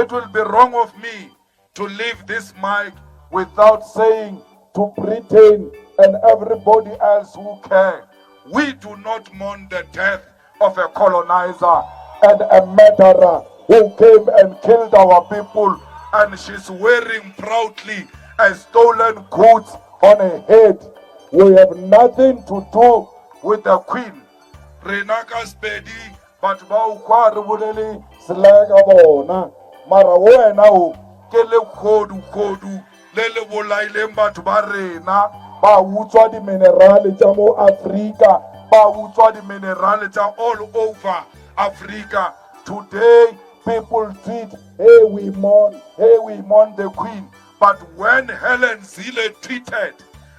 it will be wrong of me to leave this mic without saying to Britain and everybody else who care, we do not mourn the death of a colonizer and a murderer who came and killed our people, and she's wearing proudly a stolen goods on her head. We have nothing to do with the Queen. Renaka Spedi, but Baukwar Buleli, Slaga Bona, Marawana, Kele Kodu, Lele Bolailemba to Barena, Bautua di Minerali Jamo Africa, Bautua di Minerali all over Africa. Today, people tweet, hey, we mourn the Queen. But when Helen Zille tweeted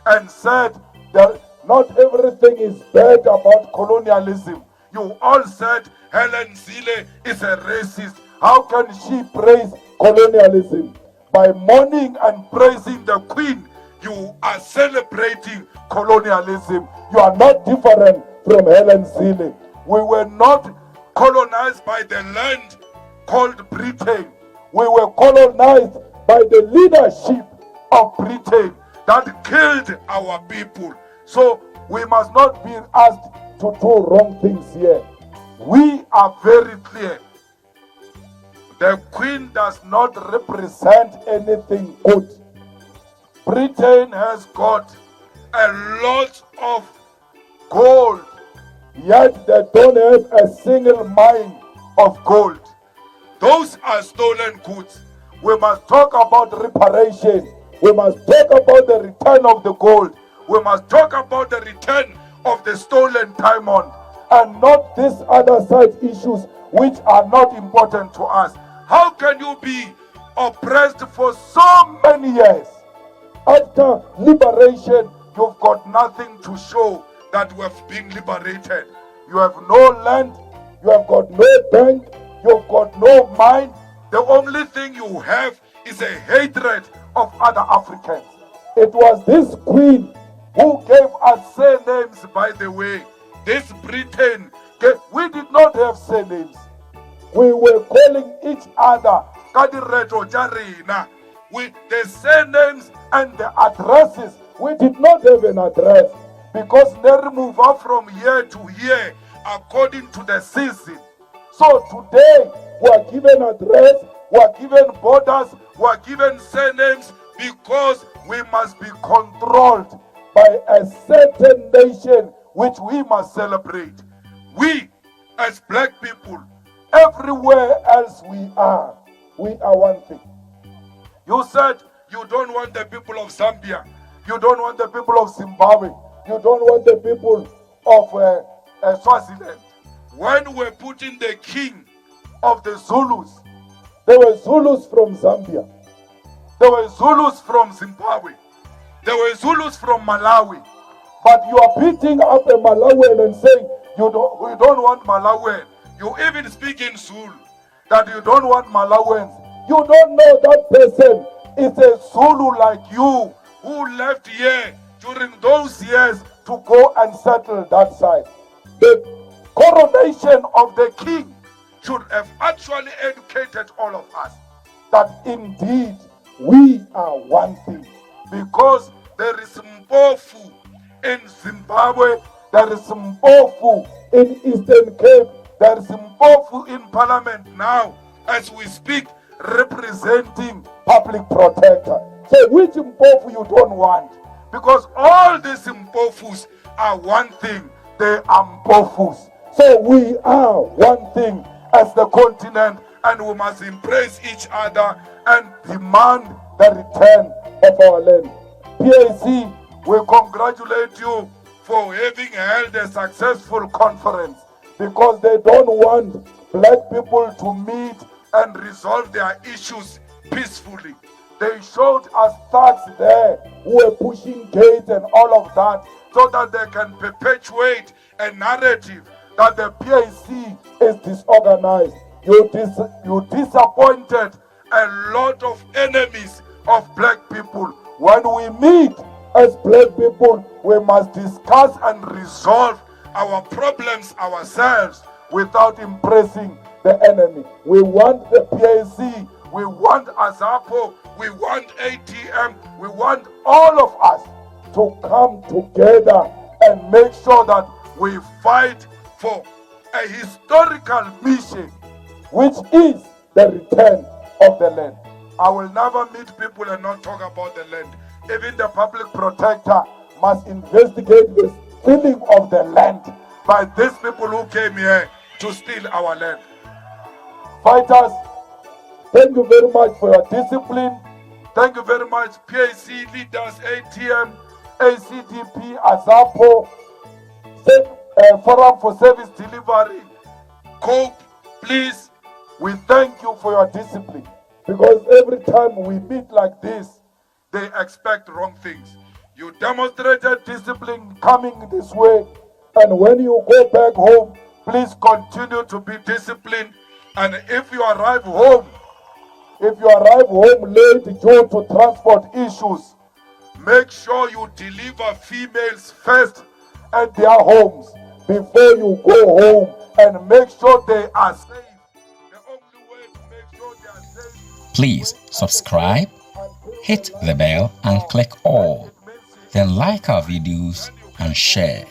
and said that not everything is bad about colonialism, you all said Helen Zille is a racist. How can she praise colonialism? By mourning and praising the Queen, you are celebrating colonialism. You are not different from Helen Zille. We were not colonized by the land called Britain. We were colonized by the leadership of Britain that killed our people. So we must not be asked to do wrong things here. We are very clear. The Queen does not represent anything good. Britain has got a lot of gold, yet they don't have a single mine of gold. Those are stolen goods. We must talk about reparation. We must talk about the return of the gold. We must talk about the return of the stolen diamond, and not these other side issues which are not important to us. How can you be oppressed for so many years? After liberation, you've got nothing to show that we have been liberated. You have no land, you have got no bank, you've got no mine. The only thing you have is a hatred of other Africans. It was this Queen who gave us surnames, by the way. This Britain, we did not have surnames. We were calling each other Kadireto Jarina. With the surnames and the addresses, we did not have an address because they move up from year to year according to the season. So today we are given address, we are given borders, we are given surnames because we must be controlled by a certain nation which we must celebrate. We as black people, everywhere else we are one thing. You said you don't want the people of Zambia, you don't want the people of Zimbabwe, you don't want the people of Swaziland. When we're putting the king of the Zulus, there were Zulus from Zambia, there were Zulus from Zimbabwe, there were Zulus from Malawi. But you are beating up a Malawian and saying we don't want Malawian. You even speak in Zulu that you don't want Malawians. You don't know that person is a Zulu like you who left here during those years to go and settle that side. The coronation of the king should have actually educated all of us that indeed we are one thing. Because there is Mpofu in Zimbabwe, there is Mpofu in Eastern Cape, there is Mpofu in Parliament now as we speak, representing public protector. So which Mpofu you don't want? Because all these Mpofus are one thing, they are Mpofus. So we are one thing as the continent, and we must embrace each other and demand the return of our land. PAC, we congratulate you for having held a successful conference, because they don't want black people to meet and resolve their issues peacefully. They showed us thugs there who were pushing gates and all of that so that they can perpetuate a narrative that the PAC is disorganized. You disappointed a lot of enemies of black people. When we meet as black people, we must discuss and resolve our problems ourselves without impressing the enemy. We want the PAC We want Azapo, we want ATM, we want all of us to come together and make sure that we fight for a historical mission, which is the return of the land. I will never meet people and not talk about the land. Even the public protector must investigate the stealing of the land by these people who came here to steal our land. Fighters, thank you very much for your discipline. Thank you very much, PAC leaders, ATM, ACDP, AZAPO, Forum for Service Delivery, COPE. Please, we thank you for your discipline, because every time we meet like this, they expect wrong things. You demonstrated discipline coming this way, and when you go back home, please continue to be disciplined. And if you arrive home late due to transport issues, make sure you deliver females first at their homes before you go home, and make sure they are safe. The only way to make sure they are safe. Please subscribe, hit the bell and click all. Then like our videos and share.